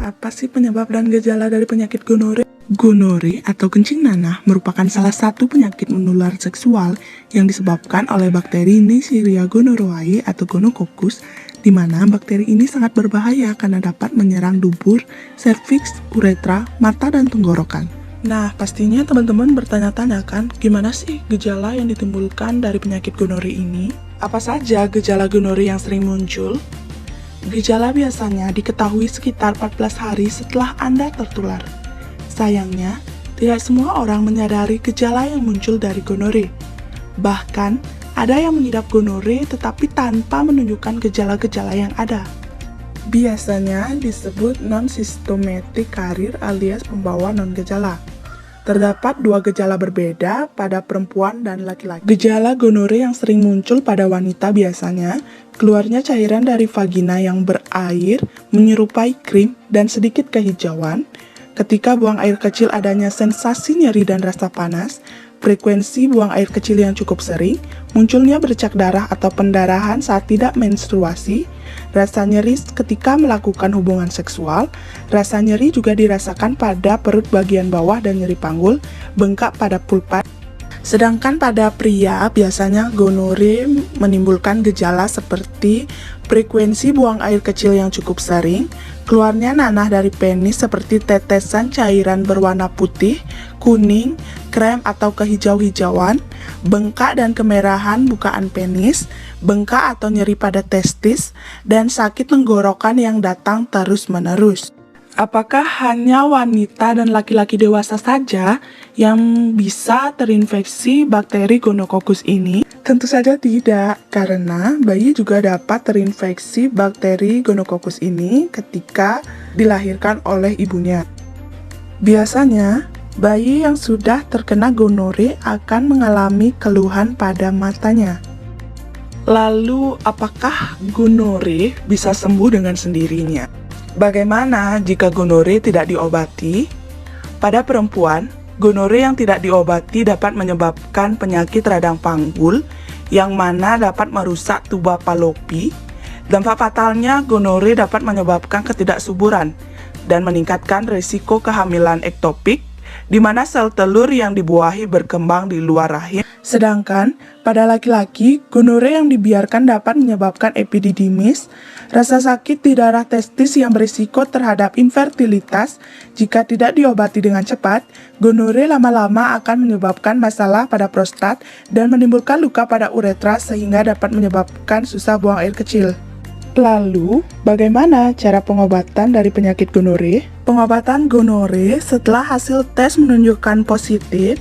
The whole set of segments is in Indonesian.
Apa sih penyebab dan gejala dari penyakit gonore? Gonore atau kencing nanah merupakan salah satu penyakit menular seksual yang disebabkan oleh bakteri Neisseria gonorrhoeae atau gonococcus, di mana bakteri ini sangat berbahaya karena dapat menyerang dubur, serviks, uretra, mata, dan tenggorokan. Nah, pastinya teman-teman bertanya-tanya kan, gimana sih gejala yang ditimbulkan dari penyakit gonore ini? Apa saja gejala gonore yang sering muncul? Gejala biasanya diketahui sekitar 14 hari setelah Anda tertular. Sayangnya, tidak semua orang menyadari gejala yang muncul dari gonore. Bahkan, ada yang mengidap gonore tetapi tanpa menunjukkan gejala-gejala yang ada. Biasanya disebut non-symptomatic carrier alias pembawa non-gejala. Terdapat dua gejala berbeda pada perempuan dan laki-laki. Gejala gonore yang sering muncul pada wanita biasanya keluarnya cairan dari vagina yang berair, menyerupai krim, dan sedikit kehijauan. Ketika buang air kecil adanya sensasi nyeri dan rasa panas, frekuensi buang air kecil yang cukup sering, munculnya bercak darah atau pendarahan saat tidak menstruasi, rasa nyeri ketika melakukan hubungan seksual, rasa nyeri juga dirasakan pada perut bagian bawah dan nyeri panggul, bengkak pada pulpa. Sedangkan pada pria, biasanya gonore menimbulkan gejala seperti frekuensi buang air kecil yang cukup sering, keluarnya nanah dari penis seperti tetesan cairan berwarna putih, kuning, krem atau kehijau-hijauan, bengkak dan kemerahan bukaan penis, bengkak atau nyeri pada testis, dan sakit tenggorokan yang datang terus-menerus. Apakah hanya wanita dan laki-laki dewasa saja yang bisa terinfeksi bakteri gonococcus ini? Tentu saja tidak, karena bayi juga dapat terinfeksi bakteri gonococcus ini ketika dilahirkan oleh ibunya. Biasanya, bayi yang sudah terkena gonore akan mengalami keluhan pada matanya. Lalu, apakah gonore bisa sembuh dengan sendirinya? Bagaimana jika gonore tidak diobati? Pada perempuan, gonore yang tidak diobati dapat menyebabkan penyakit radang panggul, yang mana dapat merusak tuba Fallopi. Dampak fatalnya, gonore dapat menyebabkan ketidaksuburan dan meningkatkan risiko kehamilan ektopik, di mana sel telur yang dibuahi berkembang di luar rahim. Sedangkan pada laki-laki, gonore yang dibiarkan dapat menyebabkan epididymis, rasa sakit di darah testis yang berisiko terhadap infertilitas. Jika tidak diobati dengan cepat, gonore lama-lama akan menyebabkan masalah pada prostat dan menimbulkan luka pada uretra sehingga dapat menyebabkan susah buang air kecil. Lalu, bagaimana cara pengobatan dari penyakit gonore? Pengobatan gonore setelah hasil tes menunjukkan positif,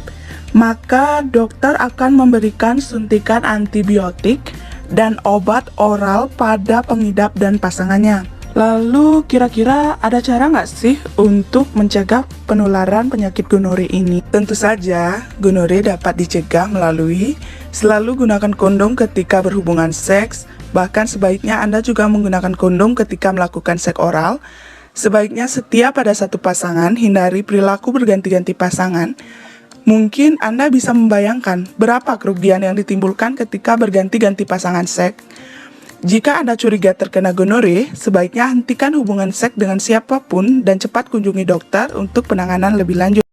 maka dokter akan memberikan suntikan antibiotik dan obat oral pada pengidap dan pasangannya. Lalu, kira-kira ada cara nggak sih untuk mencegah penularan penyakit gonore ini? Tentu saja, gonore dapat dicegah melalui selalu gunakan kondom ketika berhubungan seks. Bahkan sebaiknya Anda juga menggunakan kondom ketika melakukan seks oral. Sebaiknya setia pada satu pasangan, hindari perilaku berganti-ganti pasangan. Mungkin Anda bisa membayangkan berapa kerugian yang ditimbulkan ketika berganti-ganti pasangan seks. Jika Anda curiga terkena gonore, sebaiknya hentikan hubungan seks dengan siapapun dan cepat kunjungi dokter untuk penanganan lebih lanjut.